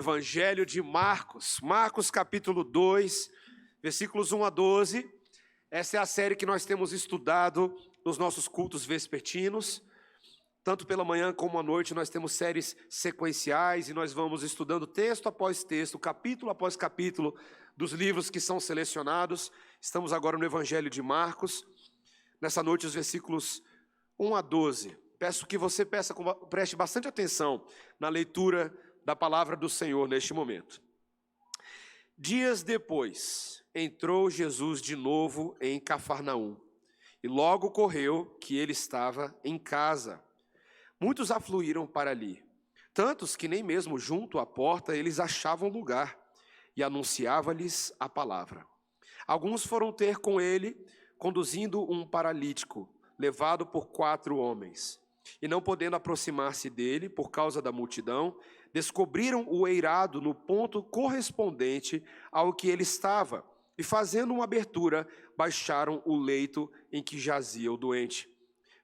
Evangelho de Marcos, Marcos capítulo 2, versículos 1 a 12. Essa é a série que nós temos estudado nos nossos cultos vespertinos. Tanto pela manhã como à noite nós temos séries sequenciais e nós vamos estudando texto após texto, capítulo após capítulo dos livros que são selecionados. Estamos agora no Evangelho de Marcos. Nessa noite os versículos 1 a 12. Peço que você preste bastante atenção na leitura da palavra do Senhor neste momento. Dias depois, entrou Jesus de novo em Cafarnaum, e logo ocorreu que ele estava em casa. Muitos afluíram para ali, tantos que nem mesmo junto à porta eles achavam lugar, e anunciava-lhes a palavra. Alguns foram ter com ele, conduzindo um paralítico, levado por 4 homens. E não podendo aproximar-se dele, por causa da multidão, descobriram o eirado no ponto correspondente ao que ele estava, e fazendo uma abertura, baixaram o leito em que jazia o doente.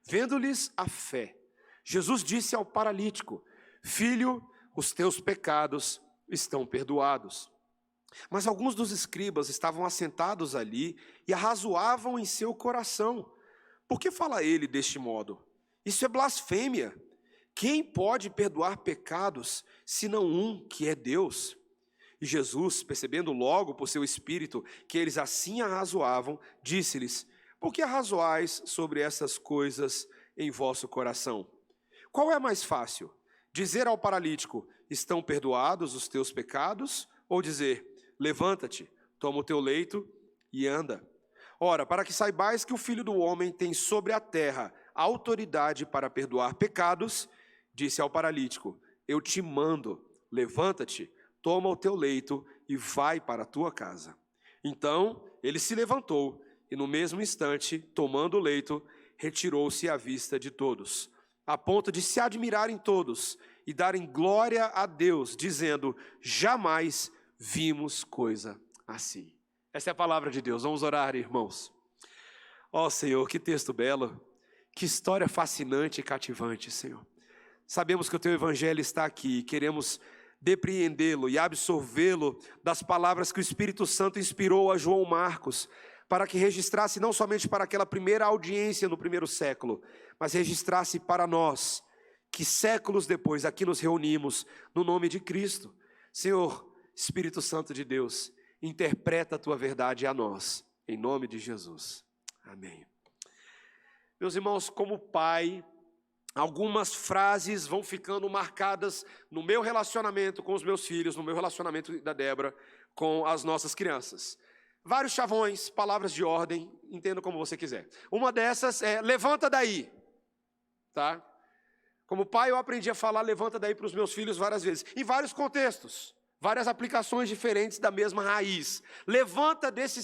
Vendo-lhes a fé, Jesus disse ao paralítico: Filho, os teus pecados estão perdoados. Mas alguns dos escribas estavam assentados ali e arrazoavam em seu coração: Por que fala ele deste modo? Isso é blasfêmia. Quem pode perdoar pecados, senão um, que é Deus? E Jesus, percebendo logo por seu espírito que eles assim arrazoavam, disse-lhes: Por que arrazoais sobre essas coisas em vosso coração? Qual é mais fácil? Dizer ao paralítico: Estão perdoados os teus pecados? Ou dizer: Levanta-te, toma o teu leito e anda? Ora, para que saibais que o Filho do Homem tem sobre a terra autoridade para perdoar pecados, disse ao paralítico: Eu te mando, levanta-te, toma o teu leito e vai para a tua casa. Então ele se levantou e no mesmo instante, tomando o leito, retirou-se à vista de todos, a ponto de se admirarem todos e darem glória a Deus, dizendo: Jamais vimos coisa assim. Essa é a palavra de Deus. Vamos orar, irmãos. Ó Senhor, que texto belo, que história fascinante e cativante, Senhor. Sabemos que o teu evangelho está aqui e queremos depreendê-lo e absorvê-lo das palavras que o Espírito Santo inspirou a João Marcos, para que registrasse não somente para aquela primeira audiência no primeiro século, mas registrasse para nós, que séculos depois aqui nos reunimos no nome de Cristo. Senhor, Espírito Santo de Deus, interpreta a tua verdade a nós, em nome de Jesus. Amém. Meus irmãos, como pai, algumas frases vão ficando marcadas no meu relacionamento com os meus filhos, no meu relacionamento da Débora com as nossas crianças. Vários chavões, palavras de ordem, entenda como você quiser. Uma dessas é: levanta daí. Tá? Como pai, eu aprendi a falar levanta daí para os meus filhos várias vezes, em vários contextos. Várias aplicações diferentes da mesma raiz. Levanta desse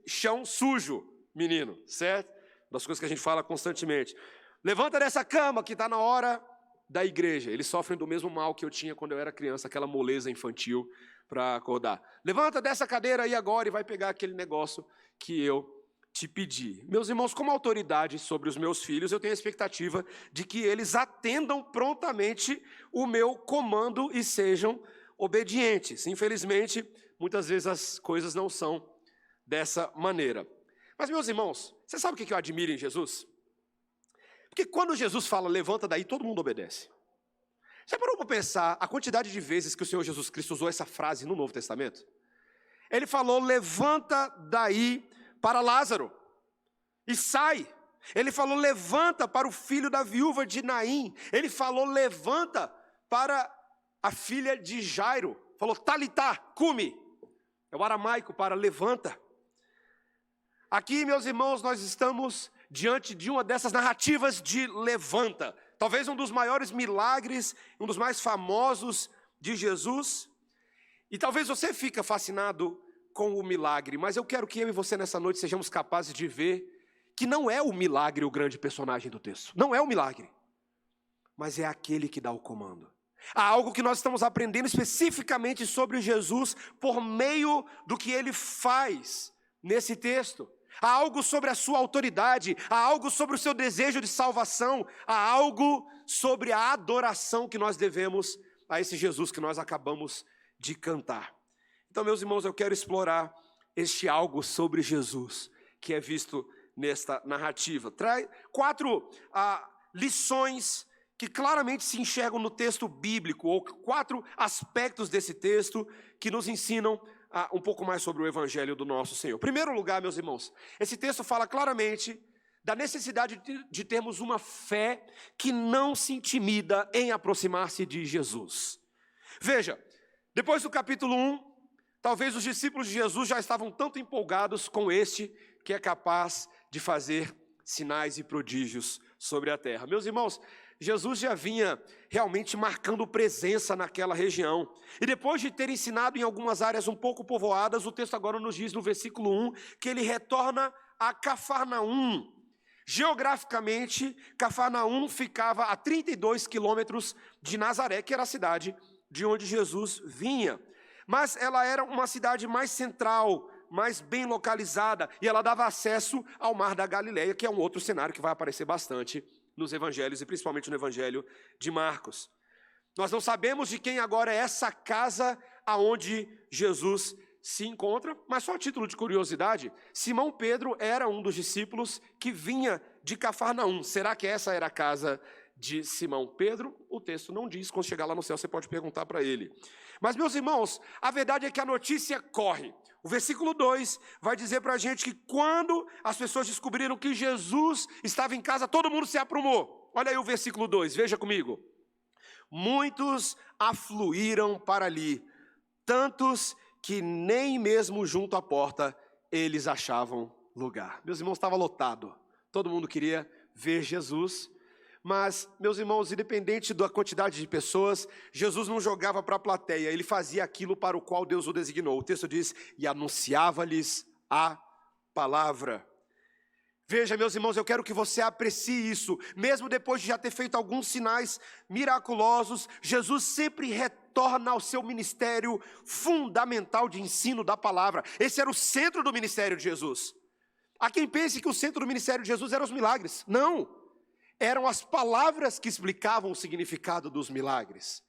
chão sujo, menino, certo? Das coisas que a gente fala constantemente. Levanta dessa cama que está na hora da igreja. Eles sofrem do mesmo mal que eu tinha quando eu era criança, aquela moleza infantil para acordar. Levanta dessa cadeira aí agora e vai pegar aquele negócio que eu te pedi. Meus irmãos, como autoridade sobre os meus filhos, eu tenho a expectativa de que eles atendam prontamente o meu comando e sejam obedientes. Infelizmente, muitas vezes as coisas não são dessa maneira. Mas, meus irmãos, você sabe o que eu admiro em Jesus? Porque quando Jesus fala, levanta daí, todo mundo obedece. Você parou para pensar a quantidade de vezes que o Senhor Jesus Cristo usou essa frase no Novo Testamento? Ele falou, levanta daí para Lázaro, e sai. Ele falou, levanta para o filho da viúva de Naim. Ele falou, levanta para a filha de Jairo. Falou, talitá, cumi. É o aramaico para levanta. Aqui, meus irmãos, nós estamos diante de uma dessas narrativas de levanta. Talvez um dos maiores milagres, um dos mais famosos de Jesus. E talvez você fique fascinado com o milagre, mas eu quero que eu e você nessa noite sejamos capazes de ver que não é o milagre o grande personagem do texto. Não é o milagre, mas é aquele que dá o comando. Há algo que nós estamos aprendendo especificamente sobre Jesus por meio do que ele faz nesse texto. Há algo sobre a sua autoridade, há algo sobre o seu desejo de salvação, há algo sobre a adoração que nós devemos a esse Jesus que nós acabamos de cantar. Então, meus irmãos, eu quero explorar este algo sobre Jesus que é visto nesta narrativa. Traz 4 lições que claramente se enxergam no texto bíblico, ou 4 aspectos desse texto que nos ensinam um pouco mais sobre o evangelho do nosso Senhor. Em primeiro lugar, meus irmãos, esse texto fala claramente da necessidade de termos uma fé que não se intimida em aproximar-se de Jesus. Veja, depois do capítulo 1, talvez os discípulos de Jesus já estavam tanto empolgados com este que é capaz de fazer sinais e prodígios sobre a terra. Meus irmãos, Jesus já vinha realmente marcando presença naquela região. E depois de ter ensinado em algumas áreas um pouco povoadas, o texto agora nos diz no versículo 1 que ele retorna a Cafarnaum. Geograficamente, Cafarnaum ficava a 32 quilômetros de Nazaré, que era a cidade de onde Jesus vinha. Mas ela era uma cidade mais central, mais bem localizada, e ela dava acesso ao Mar da Galileia, que é um outro cenário que vai aparecer bastante nos evangelhos, e principalmente no evangelho de Marcos. Nós não sabemos de quem agora é essa casa aonde Jesus se encontra, mas só a título de curiosidade, Simão Pedro era um dos discípulos que vinha de Cafarnaum. Será que essa era a casa de Simão Pedro? O texto não diz, quando chegar lá no céu você pode perguntar para ele. Mas, meus irmãos, a verdade é que a notícia corre. O versículo 2 vai dizer para a gente que quando as pessoas descobriram que Jesus estava em casa, todo mundo se aprumou. Olha aí o versículo 2, veja comigo. Muitos afluíram para ali, tantos que nem mesmo junto à porta eles achavam lugar. Meus irmãos, estava lotado. Todo mundo queria ver Jesus. Mas, meus irmãos, independente da quantidade de pessoas, Jesus não jogava para a plateia, ele fazia aquilo para o qual Deus o designou. O texto diz, e anunciava-lhes a palavra. Veja, meus irmãos, eu quero que você aprecie isso. Mesmo depois de já ter feito alguns sinais miraculosos, Jesus sempre retorna ao seu ministério fundamental de ensino da palavra. Esse era o centro do ministério de Jesus. Há quem pense que o centro do ministério de Jesus eram os milagres. Não. Eram as palavras que explicavam o significado dos milagres.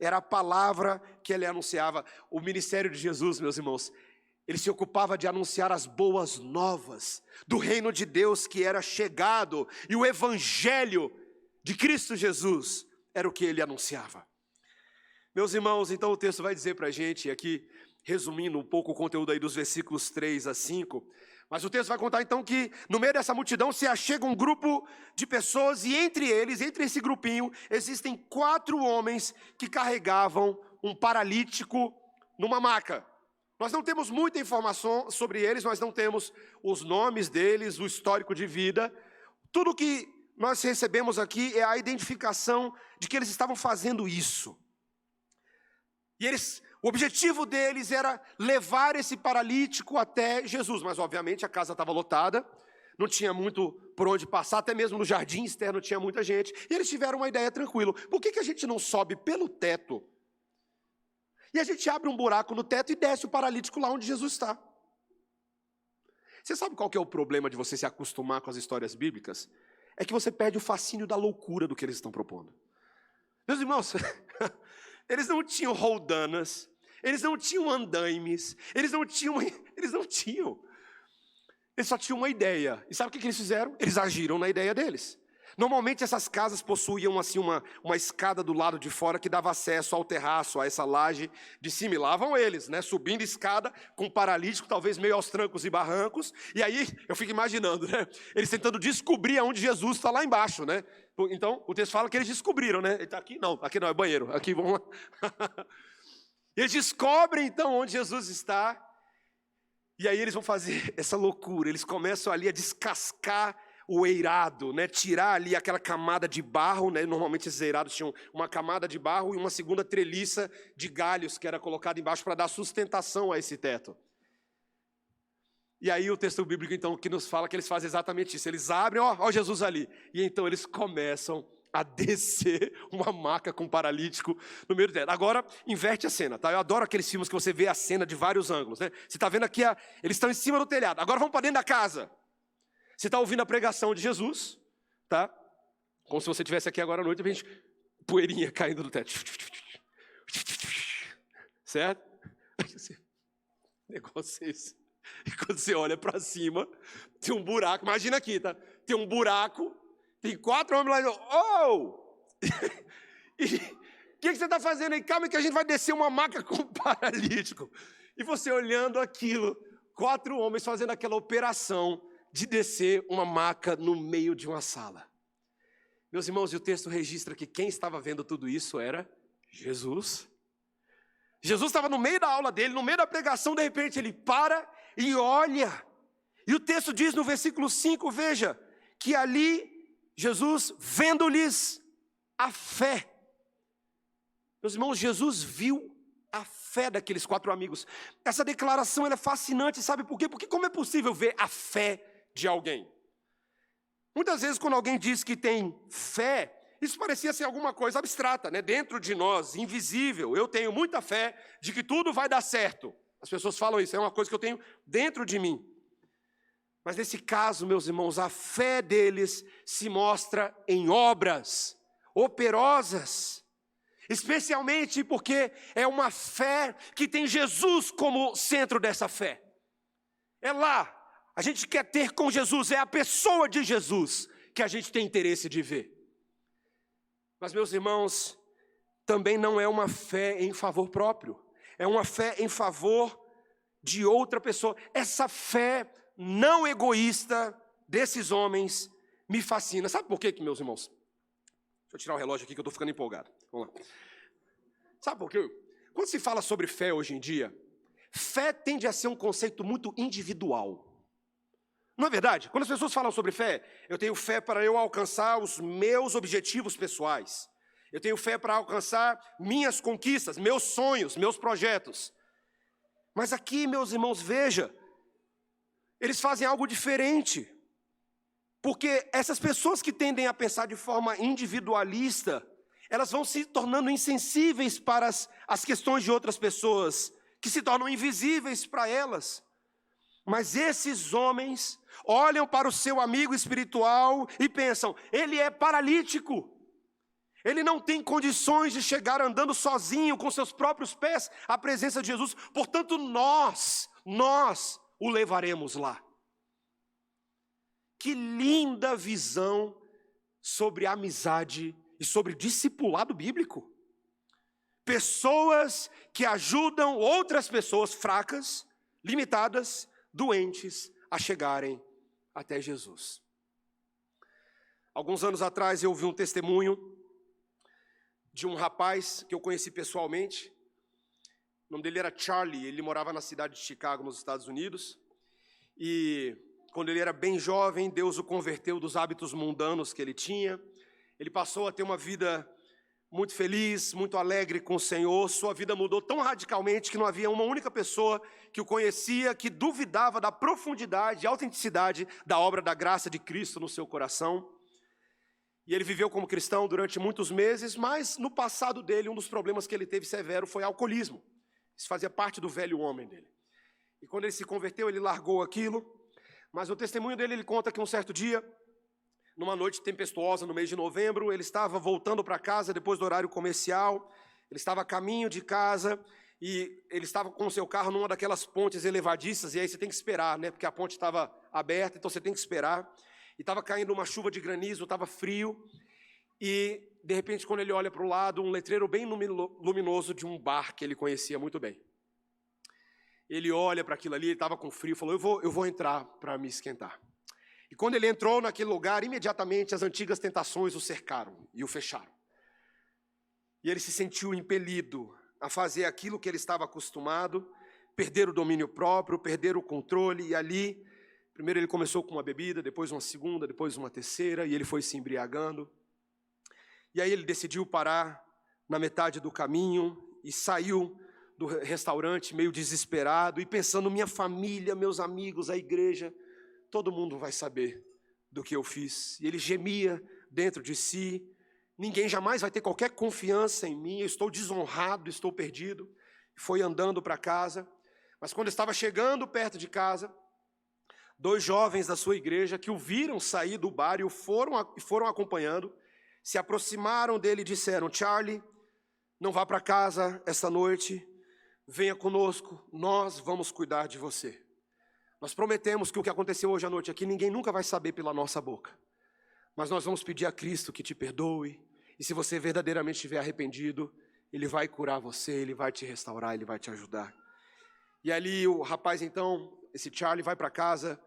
Era a palavra que ele anunciava. O ministério de Jesus, meus irmãos, ele se ocupava de anunciar as boas novas do reino de Deus que era chegado. E o evangelho de Cristo Jesus era o que ele anunciava. Meus irmãos, então o texto vai dizer para a gente, aqui resumindo um pouco o conteúdo aí dos versículos 3 a 5... Mas o texto vai contar então que no meio dessa multidão se achega um grupo de pessoas e entre eles, entre esse grupinho, existem 4 homens que carregavam um paralítico numa maca. Nós não temos muita informação sobre eles, nós não temos os nomes deles, o histórico de vida. Tudo que nós recebemos aqui é a identificação de que eles estavam fazendo isso. E o objetivo deles era levar esse paralítico até Jesus, mas obviamente a casa estava lotada, não tinha muito por onde passar, até mesmo no jardim externo tinha muita gente, e eles tiveram uma ideia tranquila, por que a gente não sobe pelo teto, e a gente abre um buraco no teto e desce o paralítico lá onde Jesus está? Você sabe qual que é o problema de você se acostumar com as histórias bíblicas? É que você perde o fascínio da loucura do que eles estão propondo. Meus irmãos, eles não tinham roldanas, eles não tinham andaimes, eles não tinham. Eles só tinham uma ideia. E sabe o que eles fizeram? Eles agiram na ideia deles. Normalmente essas casas possuíam assim uma escada do lado de fora que dava acesso ao terraço, a essa laje de cima. E lá vão eles, né? Subindo escada com um paralítico, talvez meio aos trancos e barrancos. E aí eu fico imaginando, né? Eles tentando descobrir aonde Jesus está lá embaixo, né? Então o texto fala que eles descobriram, né? Ele está aqui não, é banheiro. Aqui vamos lá. Eles descobrem então onde Jesus está. E aí eles vão fazer essa loucura. Eles começam ali a descascar o eirado, né? Tirar ali aquela camada de barro, né? Normalmente esses eirados tinham uma camada de barro e uma segunda treliça de galhos que era colocada embaixo para dar sustentação a esse teto. E aí o texto bíblico então que nos fala que eles fazem exatamente isso. Eles abrem, ó Jesus ali. E então eles começam a descer uma maca com um paralítico no meio do teto. Agora, inverte a cena, tá? Eu adoro aqueles filmes que você vê a cena de vários ângulos, né? Você está vendo aqui, eles estão em cima do telhado. Agora vamos para dentro da casa. Você está ouvindo a pregação de Jesus, tá? Como se você estivesse aqui agora à noite, a gente, poeirinha caindo do teto. Certo? Negócio é esse. E quando você olha para cima, tem um buraco. Imagina aqui, tá? Tem um buraco, tem 4 homens lá e e o que você está fazendo aí? Calma que a gente vai descer uma maca com um paralítico. E você olhando aquilo, 4 homens fazendo aquela operação de descer uma maca no meio de uma sala. Meus irmãos, e o texto registra que quem estava vendo tudo isso era Jesus. Jesus estava no meio da aula dele, no meio da pregação, de repente ele para e olha. E o texto diz no versículo 5, veja, que ali Jesus, vendo-lhes a fé. Meus irmãos, Jesus viu a fé daqueles 4 amigos. Essa declaração ela é fascinante, sabe por quê? Porque como é possível ver a fé de alguém? Muitas vezes quando alguém diz que tem fé, isso parecia ser alguma coisa abstrata, né? Dentro de nós, invisível. Eu tenho muita fé de que tudo vai dar certo. As pessoas falam isso, é uma coisa que eu tenho dentro de mim. Mas nesse caso, meus irmãos, a fé deles se mostra em obras operosas. Especialmente porque é uma fé que tem Jesus como centro dessa fé. É lá, a gente quer ter com Jesus, é a pessoa de Jesus que a gente tem interesse de ver. Mas, meus irmãos, também não é uma fé em favor próprio, é uma fé em favor de outra pessoa. Essa fé não egoísta desses homens me fascina. Sabe por quê, meus irmãos? Deixa eu tirar o relógio aqui que eu estou ficando empolgado. Vamos lá. Sabe por quê? Quando se fala sobre fé hoje em dia, fé tende a ser um conceito muito individual. Não é verdade? Quando as pessoas falam sobre fé, eu tenho fé para eu alcançar os meus objetivos pessoais. Eu tenho fé para alcançar minhas conquistas, meus sonhos, meus projetos. Mas aqui, meus irmãos, veja, eles fazem algo diferente. Porque essas pessoas que tendem a pensar de forma individualista, elas vão se tornando insensíveis para as questões de outras pessoas, que se tornam invisíveis para elas. Mas esses homens olham para o seu amigo espiritual e pensam, ele é paralítico. Ele não tem condições de chegar andando sozinho, com seus próprios pés, à presença de Jesus. Portanto, nós o levaremos lá. Que linda visão sobre amizade e sobre discipulado bíblico. Pessoas que ajudam outras pessoas fracas, limitadas, doentes, a chegarem até Jesus. Alguns anos atrás eu ouvi um testemunho de um rapaz que eu conheci pessoalmente. O nome dele era Charlie, ele morava na cidade de Chicago, nos Estados Unidos. E quando ele era bem jovem, Deus o converteu dos hábitos mundanos que ele tinha. Ele passou a ter uma vida muito feliz, muito alegre com o Senhor. Sua vida mudou tão radicalmente que não havia uma única pessoa que o conhecia, que duvidava da profundidade e autenticidade da obra da graça de Cristo no seu coração. E ele viveu como cristão durante muitos meses, mas no passado dele, um dos problemas que ele teve severo foi alcoolismo. Isso fazia parte do velho homem dele. E quando ele se converteu, ele largou aquilo. Mas no testemunho dele, ele conta que um certo dia, numa noite tempestuosa no mês de novembro, ele estava voltando para casa depois do horário comercial, ele estava a caminho de casa e ele estava com o seu carro numa daquelas pontes elevadiças, e aí você tem que esperar, né? Porque a ponte estava aberta, então você tem que esperar. E estava caindo uma chuva de granizo, estava frio, e de repente quando ele olha para o lado, um letreiro bem luminoso de um bar que ele conhecia muito bem. Ele olha para aquilo ali, ele estava com frio, falou, eu vou entrar para me esquentar. E quando ele entrou naquele lugar, imediatamente as antigas tentações o cercaram e o fecharam. E ele se sentiu impelido a fazer aquilo que ele estava acostumado, perder o domínio próprio, perder o controle, e ali, primeiro ele começou com uma bebida, depois uma segunda, depois uma terceira, e ele foi se embriagando. E aí ele decidiu parar na metade do caminho e saiu do restaurante meio desesperado e pensando, minha família, meus amigos, a igreja, todo mundo vai saber do que eu fiz. E ele gemia dentro de si, ninguém jamais vai ter qualquer confiança em mim, eu estou desonrado, estou perdido. Foi andando para casa, mas quando estava chegando perto de casa, 2 jovens da sua igreja que o viram sair do bar e o foram acompanhando, se aproximaram dele e disseram, Charlie, não vá para casa esta noite, venha conosco, nós vamos cuidar de você. Nós prometemos que o que aconteceu hoje à noite aqui, ninguém nunca vai saber pela nossa boca. Mas nós vamos pedir a Cristo que te perdoe, e se você verdadeiramente estiver arrependido, Ele vai curar você, Ele vai te restaurar, Ele vai te ajudar. E ali o rapaz então, esse Charlie, vai para casa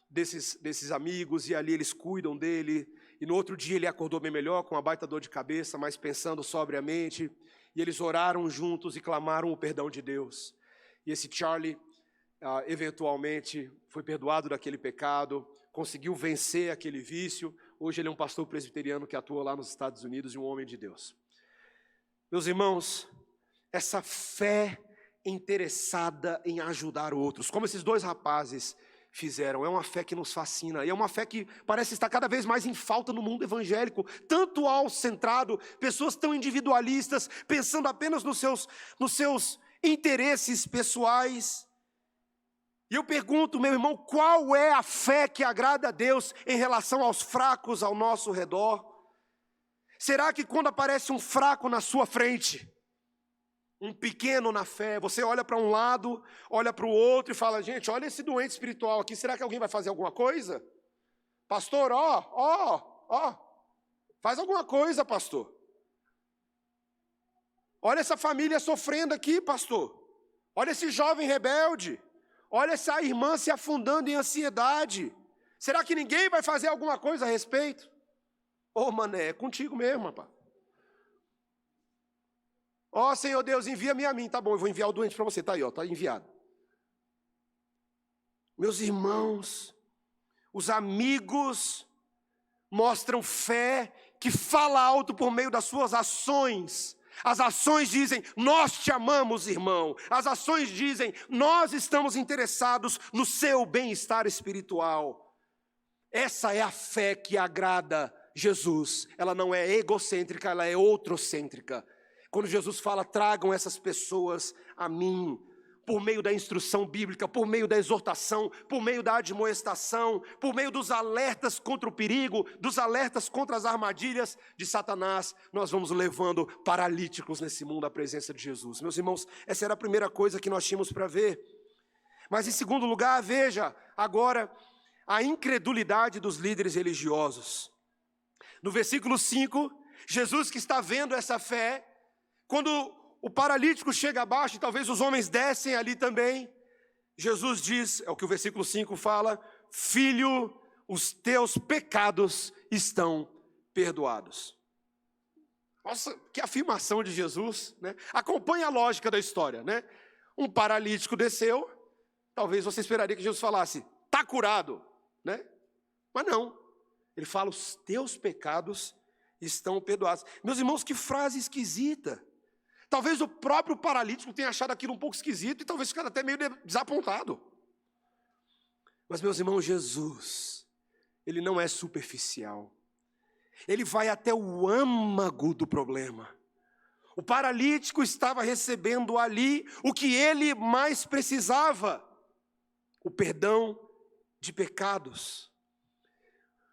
desses amigos, e ali eles cuidam dele, e no outro dia ele acordou bem melhor, com uma baita dor de cabeça, mas pensando sobriamente, e eles oraram juntos e clamaram o perdão de Deus. E esse Charlie, eventualmente, foi perdoado daquele pecado, conseguiu vencer aquele vício. Hoje ele é um pastor presbiteriano que atua lá nos Estados Unidos e um homem de Deus. Meus irmãos, essa fé interessada em ajudar outros, como esses dois rapazes fizeram, é uma fé que nos fascina, e é uma fé que parece estar cada vez mais em falta no mundo evangélico, tanto autocentrado, pessoas tão individualistas, pensando apenas nos seus interesses pessoais. E eu pergunto, meu irmão, qual é a fé que agrada a Deus em relação aos fracos ao nosso redor? Será que quando aparece um fraco na sua frente, um pequeno na fé, você olha para um lado, olha para o outro e fala, gente, olha esse doente espiritual aqui, será que alguém vai fazer alguma coisa? Pastor, faz alguma coisa, pastor. Olha essa família sofrendo aqui, pastor. Olha esse jovem rebelde. Olha essa irmã se afundando em ansiedade. Será que ninguém vai fazer alguma coisa a respeito? Mané, é contigo mesmo, rapaz. Senhor Deus, envia-me a mim. Tá bom, eu vou enviar o doente para você. Tá aí, tá enviado. Meus irmãos, os amigos mostram fé que fala alto por meio das suas ações. As ações dizem, nós te amamos, irmão. As ações dizem, nós estamos interessados no seu bem-estar espiritual. Essa é a fé que agrada Jesus. Ela não é egocêntrica, ela é outrocêntrica. Quando Jesus fala, tragam essas pessoas a mim, por meio da instrução bíblica, por meio da exortação, por meio da admoestação, por meio dos alertas contra o perigo, dos alertas contra as armadilhas de Satanás, nós vamos levando paralíticos nesse mundo à presença de Jesus. Meus irmãos, essa era a primeira coisa que nós tínhamos para ver. Mas em segundo lugar, veja agora a incredulidade dos líderes religiosos. No versículo 5, Jesus que está vendo essa fé, quando o paralítico chega abaixo, e talvez os homens descem ali também, Jesus diz, é o que o versículo 5 fala, filho, os teus pecados estão perdoados. Nossa, que afirmação de Jesus, né? Acompanha a lógica da história, né? Um paralítico desceu, talvez você esperaria que Jesus falasse, está curado, né? Mas não, ele fala, os teus pecados estão perdoados. Meus irmãos, que frase esquisita. Talvez o próprio paralítico tenha achado aquilo um pouco esquisito e talvez ficado até meio desapontado. Mas, meus irmãos, Jesus, Ele não é superficial. Ele vai até o âmago do problema. O paralítico estava recebendo ali o que ele mais precisava: o perdão de pecados.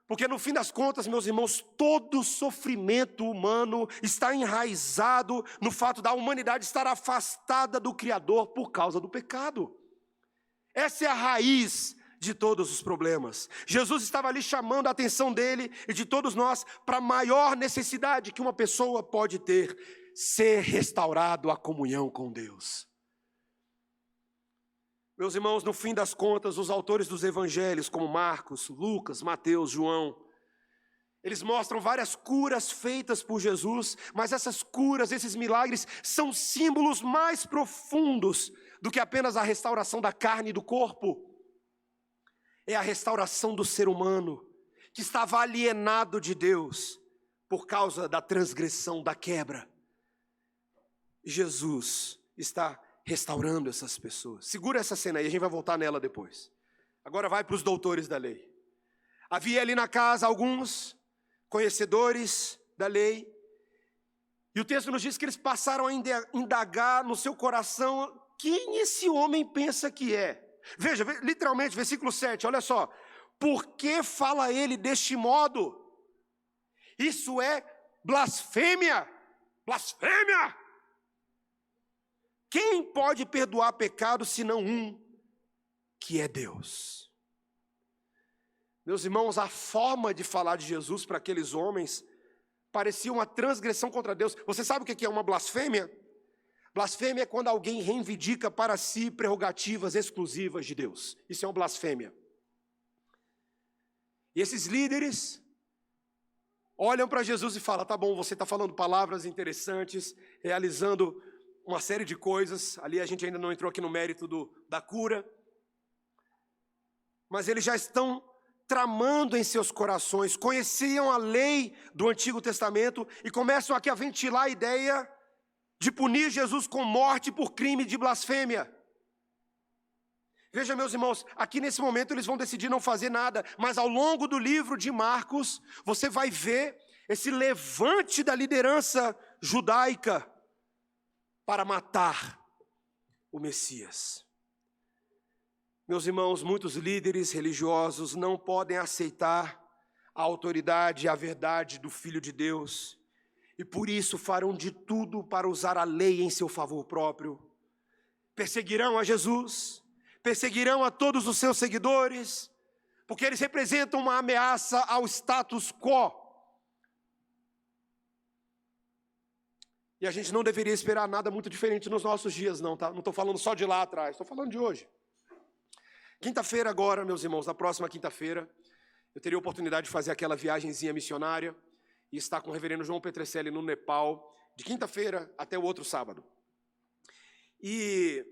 Porque no fim das contas, meus irmãos, todo sofrimento humano está enraizado no fato da humanidade estar afastada do Criador por causa do pecado. Essa é a raiz de todos os problemas. Jesus estava ali chamando a atenção dele e de todos nós para a maior necessidade que uma pessoa pode ter: ser restaurado à comunhão com Deus. Meus irmãos, no fim das contas, os autores dos evangelhos, como Marcos, Lucas, Mateus, João, eles mostram várias curas feitas por Jesus, mas essas curas, esses milagres, são símbolos mais profundos do que apenas a restauração da carne e do corpo. É a restauração do ser humano, que estava alienado de Deus por causa da transgressão, da quebra. Jesus está restaurando essas pessoas. Segura essa cena aí, a gente vai voltar nela depois. Agora vai para os doutores da lei. Havia ali na casa alguns conhecedores da lei, e o texto nos diz que eles passaram a indagar no seu coração quem esse homem pensa que é. Veja, literalmente, versículo 7, olha só. Por que fala ele deste modo? Isso é blasfêmia! Blasfêmia! Quem pode perdoar pecado senão um, que é Deus? Meus irmãos, a forma de falar de Jesus para aqueles homens parecia uma transgressão contra Deus. Você sabe o que é uma blasfêmia? Blasfêmia é quando alguém reivindica para si prerrogativas exclusivas de Deus. Isso é uma blasfêmia. E esses líderes olham para Jesus e falam: tá bom, você está falando palavras interessantes, realizando uma série de coisas. Ali a gente ainda não entrou aqui no mérito da cura. Mas eles já estão tramando em seus corações, conheciam a lei do Antigo Testamento e começam aqui a ventilar a ideia de punir Jesus com morte por crime de blasfêmia. Veja, meus irmãos, aqui nesse momento eles vão decidir não fazer nada, mas ao longo do livro de Marcos, você vai ver esse levante da liderança judaica para matar o Messias. Meus irmãos, muitos líderes religiosos não podem aceitar a autoridade e a verdade do Filho de Deus, e por isso farão de tudo para usar a lei em seu favor próprio. Perseguirão a Jesus, perseguirão a todos os seus seguidores, porque eles representam uma ameaça ao status quo. E a gente não deveria esperar nada muito diferente nos nossos dias, não, tá? Não estou falando só de lá atrás, estou falando de hoje. Quinta-feira agora, meus irmãos, na próxima quinta-feira, eu teria a oportunidade de fazer aquela viagenzinha missionária e estar com o reverendo João Petrecelli no Nepal, de quinta-feira até o outro sábado. E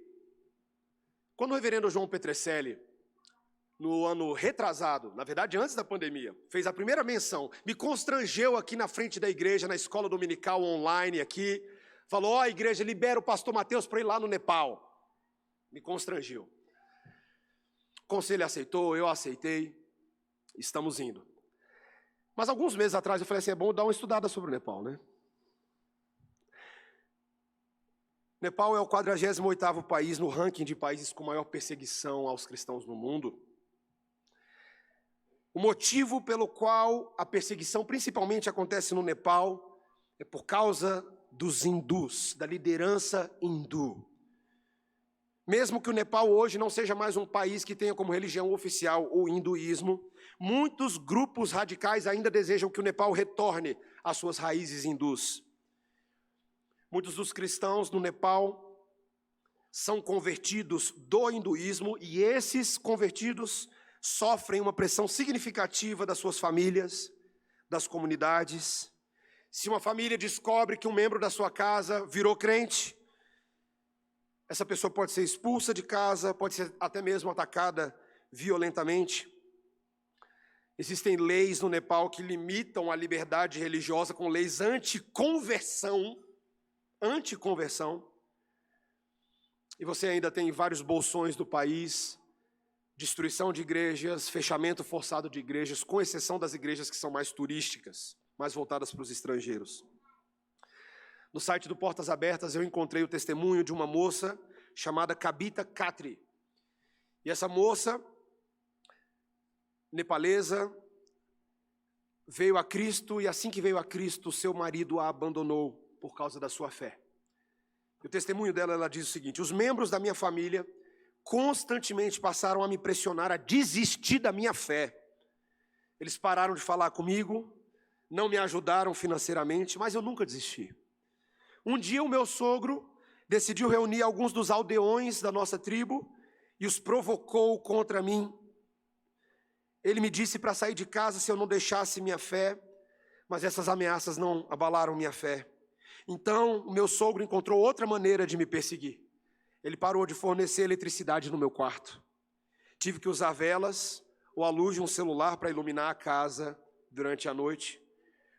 quando o reverendo João Petrecelli, no ano retrasado, na verdade antes da pandemia, fez a primeira menção, me constrangeu aqui na frente da igreja, na escola dominical online aqui, falou: ó, igreja, libera o pastor Mateus para ir lá no Nepal. Me constrangeu. O conselho aceitou, eu aceitei, estamos indo. Mas alguns meses atrás eu falei assim: é bom dar uma estudada sobre o Nepal, né? Nepal é o 48º país no ranking de países com maior perseguição aos cristãos no mundo. O motivo pelo qual a perseguição principalmente acontece no Nepal é por causa dos hindus, da liderança hindu. Mesmo que o Nepal hoje não seja mais um país que tenha como religião oficial o hinduísmo, muitos grupos radicais ainda desejam que o Nepal retorne às suas raízes hindus. Muitos dos cristãos no Nepal são convertidos do hinduísmo e esses convertidos sofrem uma pressão significativa das suas famílias, das comunidades. Se uma família descobre que um membro da sua casa virou crente, essa pessoa pode ser expulsa de casa, pode ser até mesmo atacada violentamente. Existem leis no Nepal que limitam a liberdade religiosa com leis anticonversão. E você ainda tem vários bolsões do país, destruição de igrejas, fechamento forçado de igrejas, com exceção das igrejas que são mais turísticas, mais voltadas para os estrangeiros. No site do Portas Abertas eu encontrei o testemunho de uma moça chamada Kabita Khatri. E essa moça, nepalesa, veio a Cristo e assim que veio a Cristo, seu marido a abandonou por causa da sua fé. E o testemunho dela, ela diz o seguinte: os membros da minha família constantemente passaram a me pressionar a desistir da minha fé. Eles pararam de falar comigo, não me ajudaram financeiramente, mas eu nunca desisti. Um dia o meu sogro decidiu reunir alguns dos aldeões da nossa tribo e os provocou contra mim. Ele me disse para sair de casa se eu não deixasse minha fé, mas essas ameaças não abalaram minha fé. Então, o meu sogro encontrou outra maneira de me perseguir. Ele parou de fornecer eletricidade no meu quarto. Tive que usar velas ou a luz de um celular para iluminar a casa durante a noite.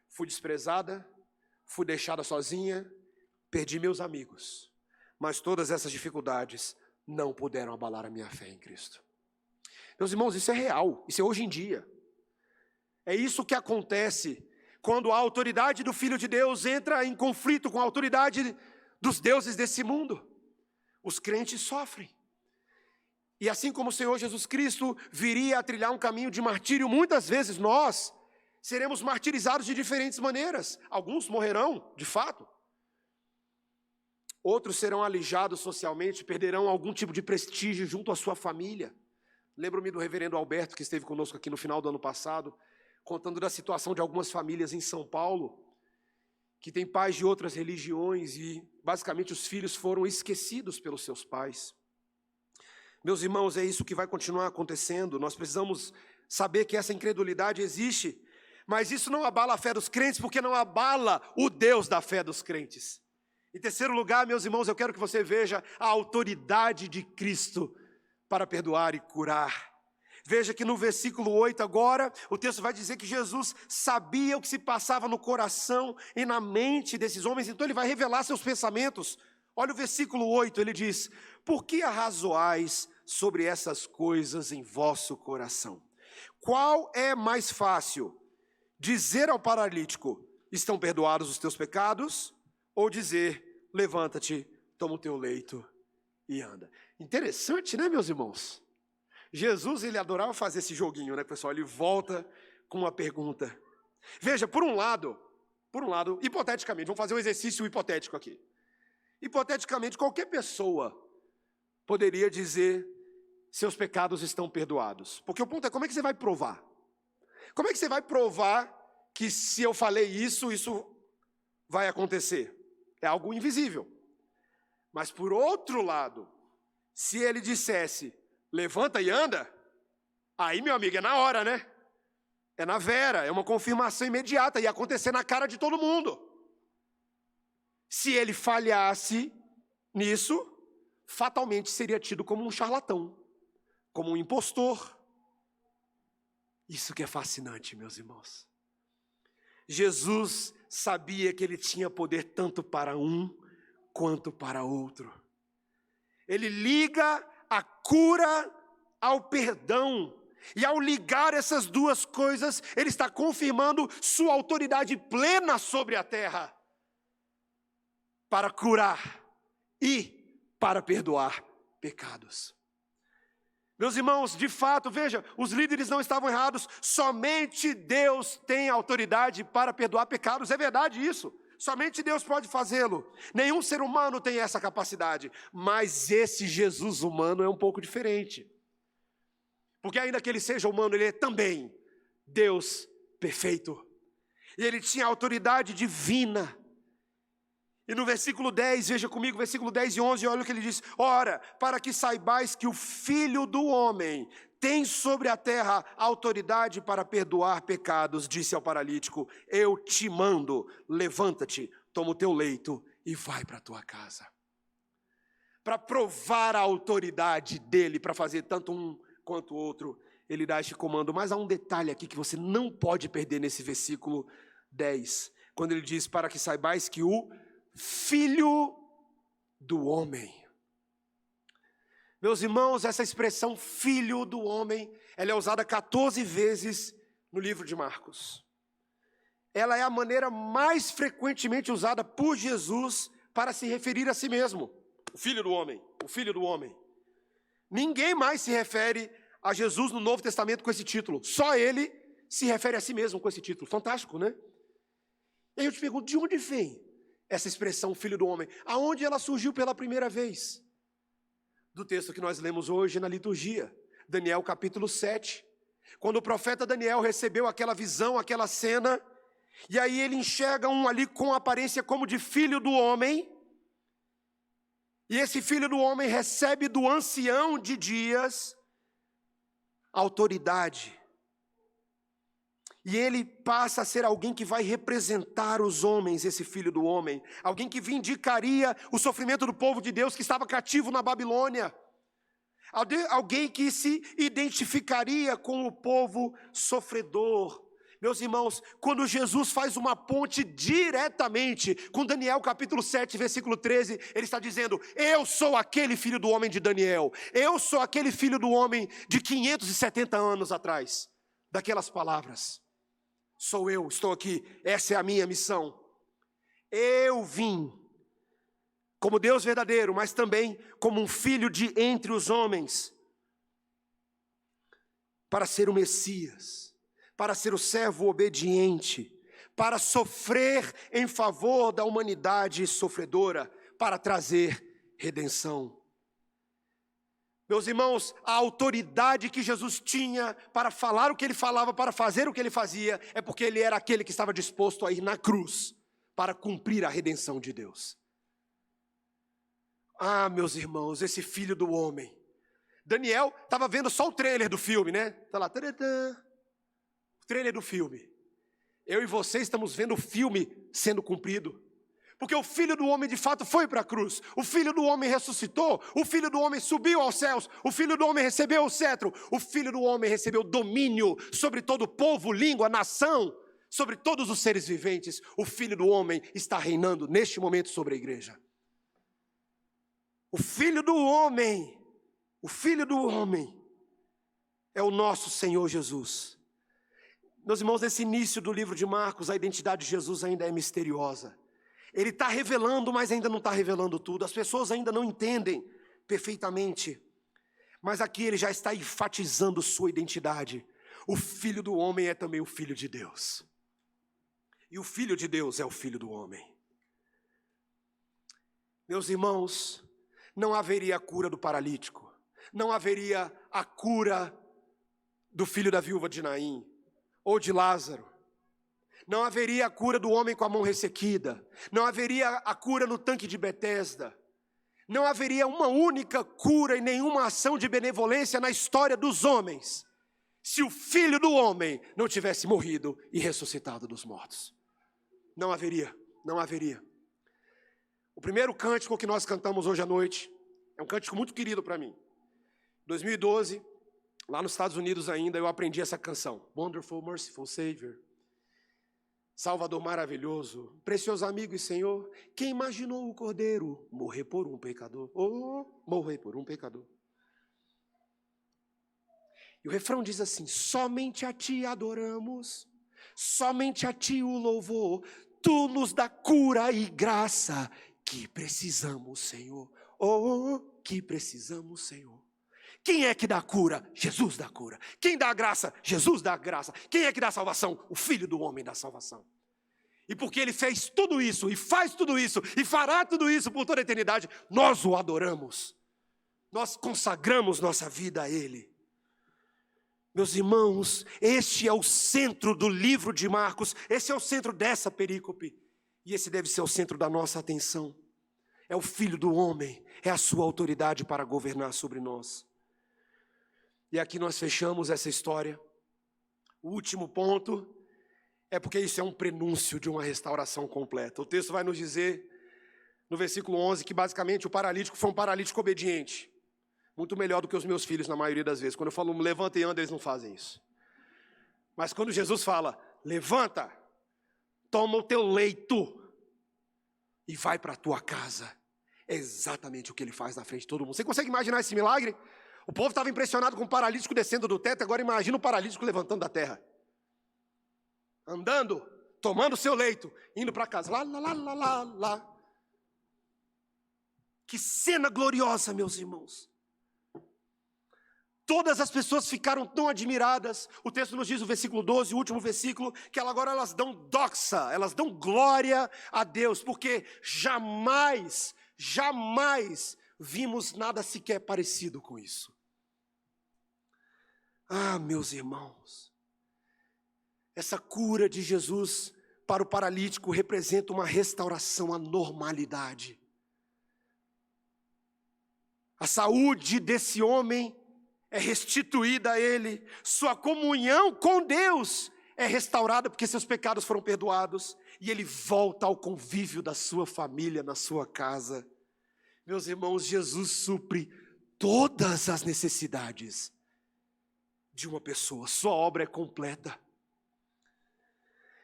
Fui desprezada, fui deixada sozinha, perdi meus amigos. Mas todas essas dificuldades não puderam abalar a minha fé em Cristo. Meus irmãos, isso é real, isso é hoje em dia. É isso que acontece quando a autoridade do Filho de Deus entra em conflito com a autoridade dos deuses desse mundo. Os crentes sofrem. E assim como o Senhor Jesus Cristo viria a trilhar um caminho de martírio, muitas vezes nós seremos martirizados de diferentes maneiras. Alguns morrerão, de fato. Outros serão alijados socialmente, perderão algum tipo de prestígio junto à sua família. Lembro-me do reverendo Alberto, que esteve conosco aqui no final do ano passado, contando da situação de algumas famílias em São Paulo, que têm pais de outras religiões e, basicamente, os filhos foram esquecidos pelos seus pais. Meus irmãos, é isso que vai continuar acontecendo. Nós precisamos saber que essa incredulidade existe, mas isso não abala a fé dos crentes, porque não abala o Deus da fé dos crentes. Em terceiro lugar, meus irmãos, eu quero que você veja a autoridade de Cristo para perdoar e curar. Veja que no versículo 8 agora, o texto vai dizer que Jesus sabia o que se passava no coração e na mente desses homens, então ele vai revelar seus pensamentos. Olha o versículo 8, ele diz: por que arrazoais sobre essas coisas em vosso coração? Qual é mais fácil, dizer ao paralítico, estão perdoados os teus pecados? Ou dizer, levanta-te, toma o teu leito e anda. Interessante, né, meus irmãos? Jesus, ele adorava fazer esse joguinho, né, pessoal? Ele volta com uma pergunta. Veja, por um lado, hipoteticamente, vamos fazer um exercício hipotético aqui. Hipoteticamente, qualquer pessoa poderia dizer, seus pecados estão perdoados. Porque o ponto é, como é que você vai provar? Como é que você vai provar que se eu falei isso, isso vai acontecer? É algo invisível. Mas por outro lado, se ele dissesse, levanta e anda, aí, meu amigo, é na hora, né? É na vera, é uma confirmação imediata, ia acontecer na cara de todo mundo. Se ele falhasse nisso, fatalmente seria tido como um charlatão, como um impostor. Isso que é fascinante, meus irmãos. Jesus sabia que ele tinha poder tanto para um quanto para outro. Ele liga a cura ao perdão. E ao ligar essas duas coisas, ele está confirmando sua autoridade plena sobre a terra para curar e para perdoar pecados. Meus irmãos, de fato, veja, os líderes não estavam errados, somente Deus tem autoridade para perdoar pecados, é verdade isso, somente Deus pode fazê-lo, nenhum ser humano tem essa capacidade, mas esse Jesus humano é um pouco diferente, porque ainda que ele seja humano, ele é também Deus perfeito, e ele tinha autoridade divina. E no versículo 10, veja comigo, versículo 10 e 11, olha o que ele diz. Ora, para que saibais que o Filho do Homem tem sobre a terra autoridade para perdoar pecados, disse ao paralítico, eu te mando, levanta-te, toma o teu leito e vai para a tua casa. Para provar a autoridade dele, para fazer tanto um quanto o outro, ele dá este comando. Mas há um detalhe aqui que você não pode perder nesse versículo 10, quando ele diz, para que saibais que o Filho do Homem. Meus irmãos, essa expressão Filho do Homem, ela é usada 14 vezes no livro de Marcos. Ela é a maneira mais frequentemente usada por Jesus para se referir a si mesmo. O Filho do Homem, o Filho do Homem. Ninguém mais se refere a Jesus no Novo Testamento com esse título. Só ele se refere a si mesmo com esse título. Fantástico, né? E aí eu te pergunto, de onde vem essa expressão Filho do Homem? Aonde ela surgiu pela primeira vez? Do texto que nós lemos hoje na liturgia, Daniel capítulo 7. Quando o profeta Daniel recebeu aquela visão, aquela cena, e aí ele enxerga um ali com aparência como de Filho do Homem, e esse Filho do Homem recebe do ancião de dias autoridade. E ele passa a ser alguém que vai representar os homens, esse Filho do Homem. Alguém que vindicaria o sofrimento do povo de Deus que estava cativo na Babilônia. Alguém que se identificaria com o povo sofredor. Meus irmãos, quando Jesus faz uma ponte diretamente com Daniel capítulo 7, versículo 13, ele está dizendo, eu sou aquele Filho do Homem de Daniel. Eu sou aquele Filho do Homem de 570 anos atrás. Daquelas palavras. Sou eu, estou aqui, essa é a minha missão. Eu vim como Deus verdadeiro, mas também como um filho de entre os homens, para ser o Messias, para ser o servo obediente, para sofrer em favor da humanidade sofredora, para trazer redenção. Meus irmãos, a autoridade que Jesus tinha para falar o que ele falava, para fazer o que ele fazia, é porque ele era aquele que estava disposto a ir na cruz para cumprir a redenção de Deus. Ah, meus irmãos, esse filho do homem. Daniel estava vendo só o trailer do filme, né? Está lá, taradã, o trailer do filme. Eu e você estamos vendo o filme sendo cumprido. Porque o Filho do Homem de fato foi para a cruz. O Filho do Homem ressuscitou. O Filho do Homem subiu aos céus. O Filho do Homem recebeu o cetro. O Filho do Homem recebeu domínio sobre todo o povo, língua, nação, sobre todos os seres viventes. O Filho do Homem está reinando neste momento sobre a igreja. O Filho do Homem é o nosso Senhor Jesus. Meus irmãos, nesse início do livro de Marcos, a identidade de Jesus ainda é misteriosa. Ele está revelando, mas ainda não está revelando tudo. As pessoas ainda não entendem perfeitamente. Mas aqui ele já está enfatizando sua identidade. O Filho do Homem é também o Filho de Deus. E o Filho de Deus é o Filho do Homem. Meus irmãos, não haveria a cura do paralítico. Não haveria a cura do filho da viúva de Naim ou de Lázaro. Não haveria a cura do homem com a mão ressequida. Não haveria a cura no tanque de Betesda. Não haveria uma única cura e nenhuma ação de benevolência na história dos homens, se o Filho do Homem não tivesse morrido e ressuscitado dos mortos. Não haveria, não haveria. O primeiro cântico que nós cantamos hoje à noite é um cântico muito querido para mim. Em 2012, lá nos Estados Unidos ainda, eu aprendi essa canção. Wonderful, Merciful Savior. Salvador maravilhoso, precioso amigo e Senhor, quem imaginou o Cordeiro morrer por um pecador? Oh, morrer por um pecador. E o refrão diz assim: somente a Ti adoramos, somente a Ti o louvor, Tu nos dá cura e graça, que precisamos, Senhor. Oh, que precisamos, Senhor. Quem é que dá cura? Jesus dá cura. Quem dá graça? Jesus dá graça. Quem é que dá salvação? O Filho do Homem dá salvação. E porque Ele fez tudo isso, e faz tudo isso, e fará tudo isso por toda a eternidade, nós o adoramos. Nós consagramos nossa vida a Ele. Meus irmãos, este é o centro do livro de Marcos, esse é o centro dessa perícope, e esse deve ser o centro da nossa atenção. É o Filho do Homem, é a sua autoridade para governar sobre nós. E aqui nós fechamos essa história. O último ponto é porque isso é um prenúncio de uma restauração completa. O texto vai nos dizer, no versículo 11, que basicamente o paralítico foi um paralítico obediente. Muito melhor do que os meus filhos na maioria das vezes. Quando eu falo levanta e anda, eles não fazem isso. Mas quando Jesus fala, levanta, toma o teu leito e vai para a tua casa. É exatamente o que ele faz na frente de todo mundo. Você consegue imaginar esse milagre? O povo estava impressionado com o paralítico descendo do teto, agora imagina o paralítico levantando da terra. Andando, tomando o seu leito, indo para casa. Lá. Que cena gloriosa, meus irmãos. Todas as pessoas ficaram tão admiradas. O texto nos diz, no versículo 12, o último versículo, que agora elas dão doxa, elas dão glória a Deus, porque jamais vimos nada sequer parecido com isso. Ah, meus irmãos, essa cura de Jesus para o paralítico representa uma restauração à normalidade. A saúde desse homem é restituída a ele, sua comunhão com Deus é restaurada porque seus pecados foram perdoados, e ele volta ao convívio da sua família, na sua casa. Meus irmãos, Jesus supre todas as necessidades de uma pessoa, sua obra é completa.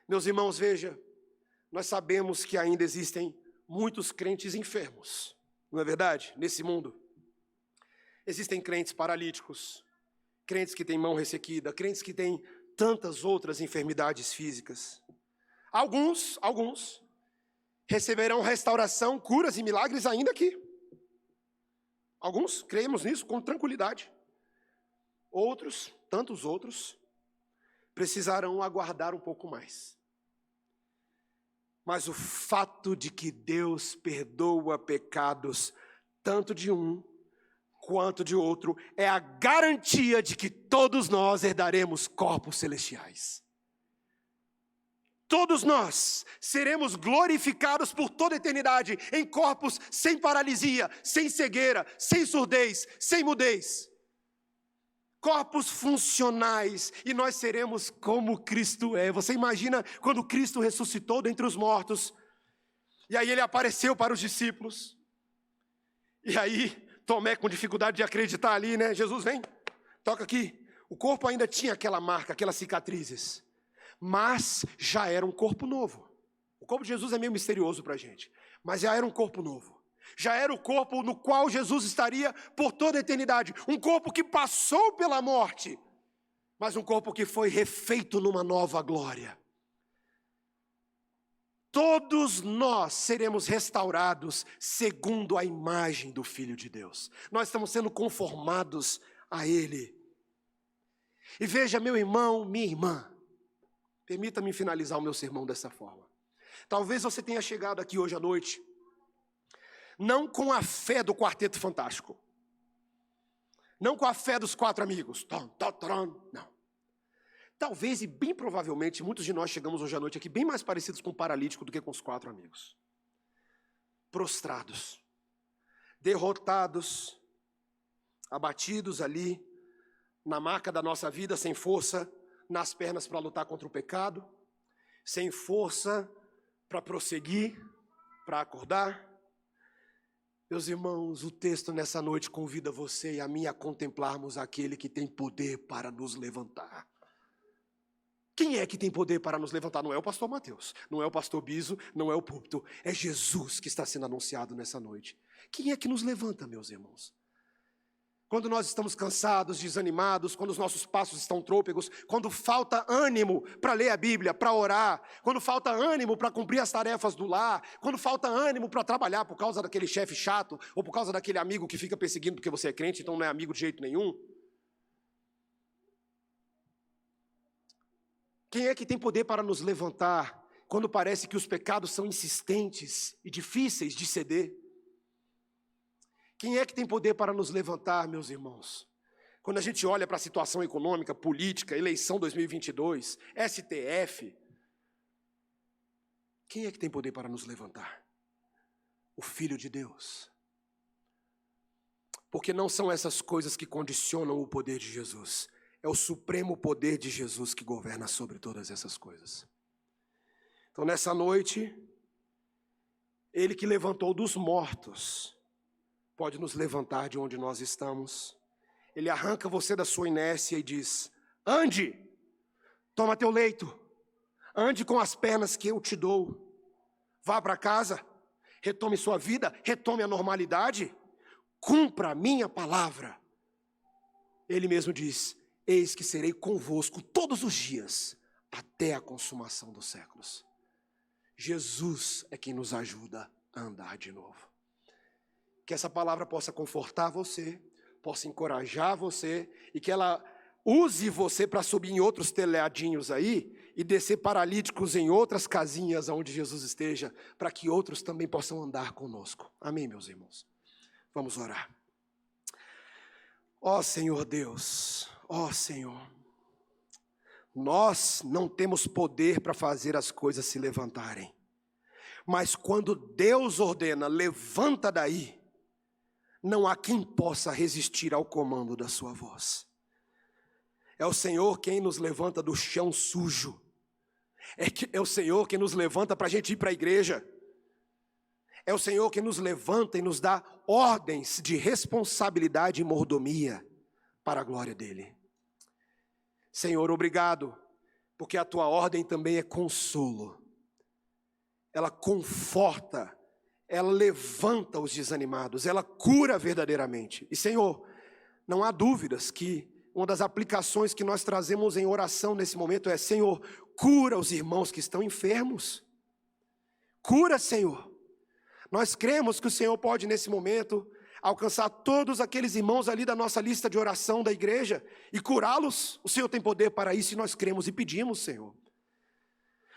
Meus irmãos, veja, nós sabemos que ainda existem muitos crentes enfermos, não é verdade? Nesse mundo. Existem crentes paralíticos, crentes que têm mão ressequida, crentes que têm tantas outras enfermidades físicas. Alguns receberão restauração, curas e milagres ainda aqui. Alguns cremos nisso com tranquilidade. Outros, tantos outros, precisarão aguardar um pouco mais. Mas o fato de que Deus perdoa pecados, tanto de um quanto de outro, é a garantia de que todos nós herdaremos corpos celestiais. Todos nós seremos glorificados por toda a eternidade em corpos sem paralisia, sem cegueira, sem surdez, sem mudez. Corpos funcionais, e nós seremos como Cristo é. Você imagina quando Cristo ressuscitou dentre os mortos, e aí ele apareceu para os discípulos, e aí Tomé com dificuldade de acreditar ali, né? Jesus, vem, toca aqui. O corpo ainda tinha aquela marca, aquelas cicatrizes, mas já era um corpo novo. O corpo de Jesus é meio misterioso para a gente, mas já era um corpo novo. Já era o corpo no qual Jesus estaria por toda a eternidade. Um corpo que passou pela morte, mas um corpo que foi refeito numa nova glória. Todos nós seremos restaurados segundo a imagem do Filho de Deus. Nós estamos sendo conformados a Ele. E veja, meu irmão, minha irmã, permita-me finalizar o meu sermão dessa forma. Talvez você tenha chegado aqui hoje à noite não com a fé do Quarteto Fantástico, não com a fé dos 4 amigos, não. Talvez e bem provavelmente muitos de nós chegamos hoje à noite aqui bem mais parecidos com o paralítico do que com os 4 amigos. Prostrados, derrotados, abatidos ali, na marca da nossa vida, sem força nas pernas para lutar contra o pecado, sem força para prosseguir, para acordar. Meus irmãos, o texto nessa noite convida você e a mim a contemplarmos aquele que tem poder para nos levantar. Quem é que tem poder para nos levantar? Não é o pastor Mateus, não é o pastor Biso, não é o púlpito, é Jesus que está sendo anunciado nessa noite. Quem é que nos levanta, meus irmãos? Quando nós estamos cansados, desanimados, quando os nossos passos estão trôpegos, quando falta ânimo para ler a Bíblia, para orar, quando falta ânimo para cumprir as tarefas do lar, quando falta ânimo para trabalhar por causa daquele chefe chato, ou por causa daquele amigo que fica perseguindo porque você é crente, então não é amigo de jeito nenhum. Quem é que tem poder para nos levantar quando parece que os pecados são insistentes e difíceis de ceder? Quem é que tem poder para nos levantar, meus irmãos? Quando a gente olha para a situação econômica, política, eleição 2022, STF, quem é que tem poder para nos levantar? O Filho de Deus. Porque não são essas coisas que condicionam o poder de Jesus. É o supremo poder de Jesus que governa sobre todas essas coisas. Então, nessa noite, Ele que levantou dos mortos pode nos levantar de onde nós estamos. Ele arranca você da sua inércia e diz: ande, toma teu leito, ande com as pernas que eu te dou, vá para casa, retome sua vida, retome a normalidade, cumpra a minha palavra. Ele mesmo diz: eis que serei convosco todos os dias, até a consumação dos séculos. Jesus é quem nos ajuda a andar de novo. Que essa palavra possa confortar você, possa encorajar você, e que ela use você para subir em outros telhadinhos aí, e descer paralíticos em outras casinhas onde Jesus esteja, para que outros também possam andar conosco. Amém, meus irmãos? Vamos orar. Ó Senhor Deus, ó Senhor, nós não temos poder para fazer as coisas se levantarem, mas quando Deus ordena, levanta daí, não há quem possa resistir ao comando da sua voz. É o Senhor quem nos levanta do chão sujo. É o Senhor quem nos levanta para a gente ir para a igreja. É o Senhor quem nos levanta e nos dá ordens de responsabilidade e mordomia para a glória dEle. Senhor, obrigado, porque a Tua ordem também é consolo. Ela conforta, ela levanta os desanimados, ela cura verdadeiramente. E Senhor, não há dúvidas que uma das aplicações que nós trazemos em oração nesse momento é: Senhor, cura os irmãos que estão enfermos. Cura, Senhor. Nós cremos que o Senhor pode nesse momento alcançar todos aqueles irmãos ali da nossa lista de oração da igreja e curá-los. O Senhor tem poder para isso e nós cremos e pedimos, Senhor.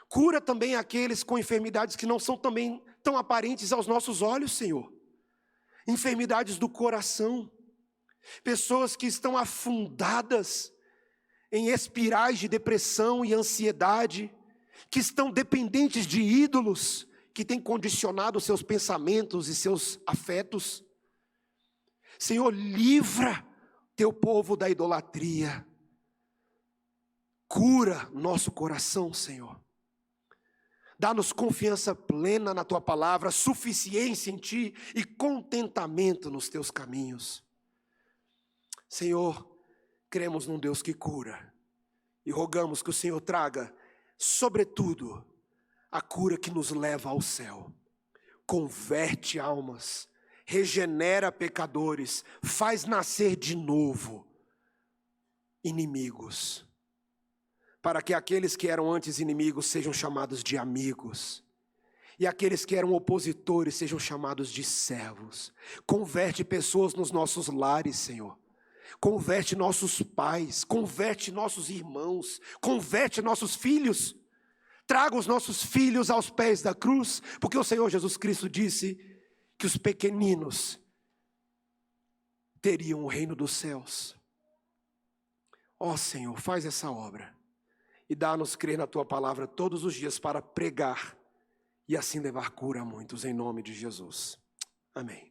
Cura também aqueles com enfermidades que não são também tão aparentes aos nossos olhos, Senhor. Enfermidades do coração. Pessoas que estão afundadas em espirais de depressão e ansiedade, que estão dependentes de ídolos, que têm condicionado seus pensamentos e seus afetos. Senhor, livra teu povo da idolatria. Cura nosso coração, Senhor. Dá-nos confiança plena na tua palavra, suficiência em ti e contentamento nos teus caminhos. Senhor, cremos num Deus que cura e rogamos que o Senhor traga, sobretudo, a cura que nos leva ao céu. Converte almas, regenera pecadores, faz nascer de novo inimigos, para que aqueles que eram antes inimigos sejam chamados de amigos, e aqueles que eram opositores sejam chamados de servos. Converte pessoas nos nossos lares, Senhor. Converte nossos pais, converte nossos irmãos, converte nossos filhos. Traga os nossos filhos aos pés da cruz, porque o Senhor Jesus Cristo disse que os pequeninos teriam o reino dos céus. Ó Senhor, faz essa obra e dá-nos crer na tua palavra todos os dias para pregar e assim levar cura a muitos, em nome de Jesus. Amém.